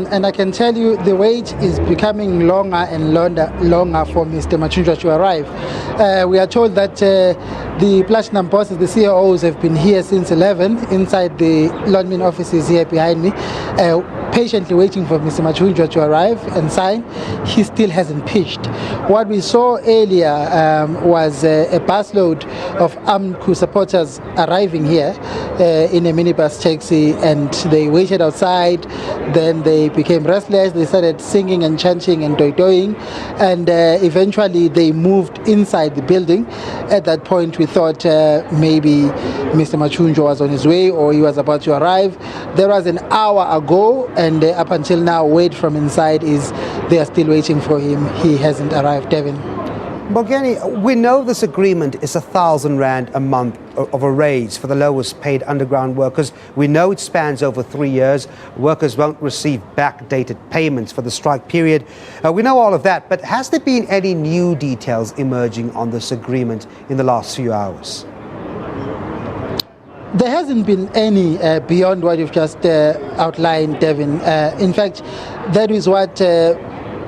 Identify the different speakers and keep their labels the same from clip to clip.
Speaker 1: And I can tell you the wait is becoming longer and longer for Mr. Mathunjwa to arrive. We are told that the Platinum bosses, the CEOs, have been here since 11 inside the Lonmin offices here behind me, patiently waiting for Mr. Mathunjwa to arrive and sign. He still hasn't pitched. What we saw earlier was a busload of AMCU supporters arriving here in a minibus taxi, and they waited outside. Then they became restless. They started singing and chanting and doing, and eventually they moved inside the building. At that point, we thought maybe Mr. Mathunjwa was on his way or he was about to arrive. There was an hour ago, and up until now, word from inside is they are still waiting for him. He hasn't arrived, Devin.
Speaker 2: Mogeni, we know this agreement is R1,000 a month of a raise for the lowest paid underground workers. We know it spans over 3 years. Workers won't receive backdated payments for the strike period. We know all of that, but has there been any new details emerging on this agreement in the last few hours?
Speaker 1: There hasn't been any beyond what you've just outlined, Devin. In fact, that is what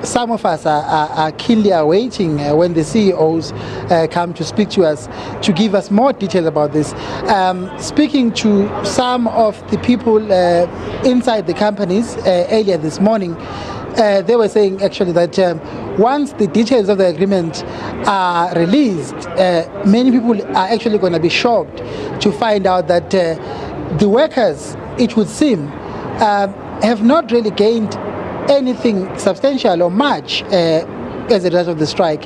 Speaker 1: some of us are keenly awaiting when the CEOs come to speak to us to give us more details about this. Speaking to some of the people inside the companies earlier this morning, they were saying actually that once the details of the agreement are released, many people are actually going to be shocked to find out that the workers, it would seem, have not really gained anything substantial or much as a result of the strike.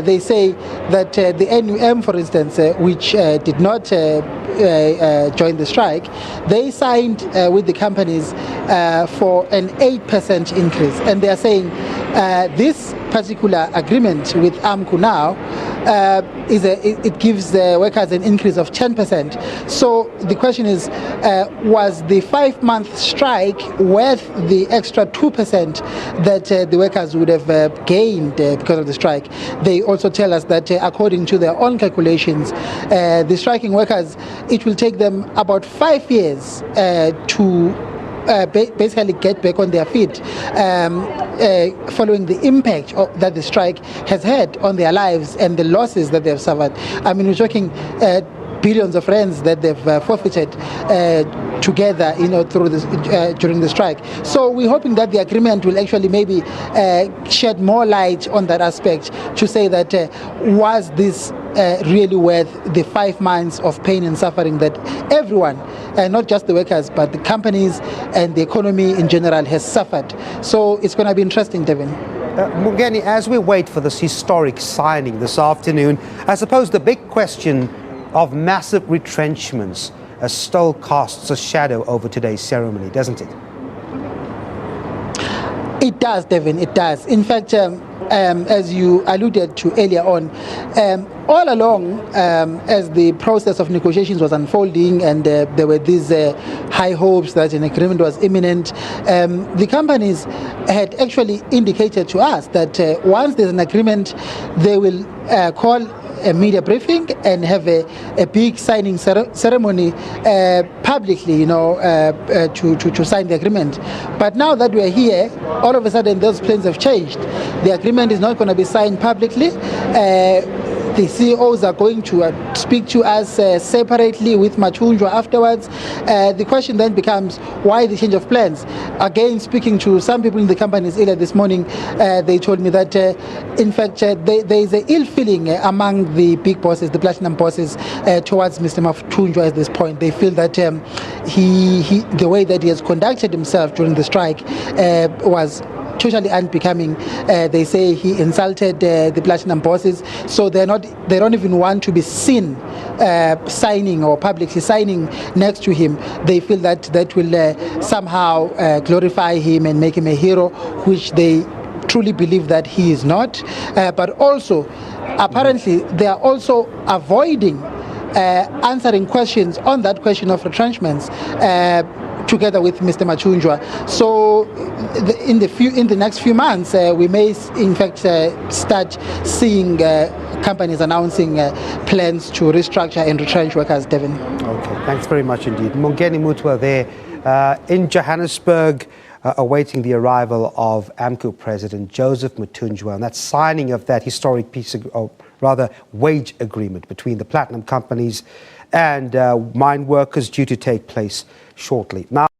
Speaker 1: They say that the NUM, for instance, which did not join the strike, they signed with the companies for an 8% increase. And they are saying this particular agreement with AMCU now it gives the workers an increase of 10%. So the question is, was the 5-month strike worth the extra 2% that the workers would have gained because of the strike? They also tell us that according to their own calculations, the striking workers, it will take them about 5 years to basically get back on their feet following the impact that the strike has had on their lives and the losses that they have suffered. I mean, we're talking billions of rands that they've forfeited together, through this during the strike. So we're hoping that the agreement will actually maybe shed more light on that aspect to say that was this really worth the 5 months of pain and suffering that everyone, not just the workers, but the companies and the economy in general has suffered. So it's going to be interesting, Devin.
Speaker 2: Mogeni, as we wait for this historic signing this afternoon, I suppose the big question of massive retrenchments still casts a shadow over today's ceremony, doesn't it?
Speaker 1: It does, Devin, it does. In fact, as you alluded to earlier on, all along, as the process of negotiations was unfolding and there were these high hopes that an agreement was imminent, the companies had actually indicated to us that once there's an agreement, they will call a media briefing and have a big signing ceremony publicly, to sign the agreement. But now that we're here, all of a sudden those plans have changed. The agreement is not going to be signed publicly. The CEOs are going to speak to us separately with Mathunjwa afterwards. The question then becomes, why the change of plans? Again, speaking to some people in the companies earlier this morning, they told me that, in fact, there is an ill feeling among the big bosses, the platinum bosses, towards Mr. Mathunjwa at this point. They feel that the way that he has conducted himself during the strike was totally unbecoming. They say he insulted the platinum bosses, so they don't even want to be seen signing or publicly signing next to him. They feel that that will somehow glorify him and make him a hero, which they truly believe that he is not. But also, apparently, they are also avoiding answering questions on that question of retrenchments together with Mr. Mathunjwa. So in the next few months, we may in fact start seeing companies announcing plans to restructure and retrench workers, Devin.
Speaker 2: Okay, thanks very much indeed. Mogeni Mutwa there in Johannesburg. awaiting the arrival of AMCU President Joseph Mathunjwa and that signing of that historic wage agreement between the platinum companies and mine workers due to take place shortly. Now,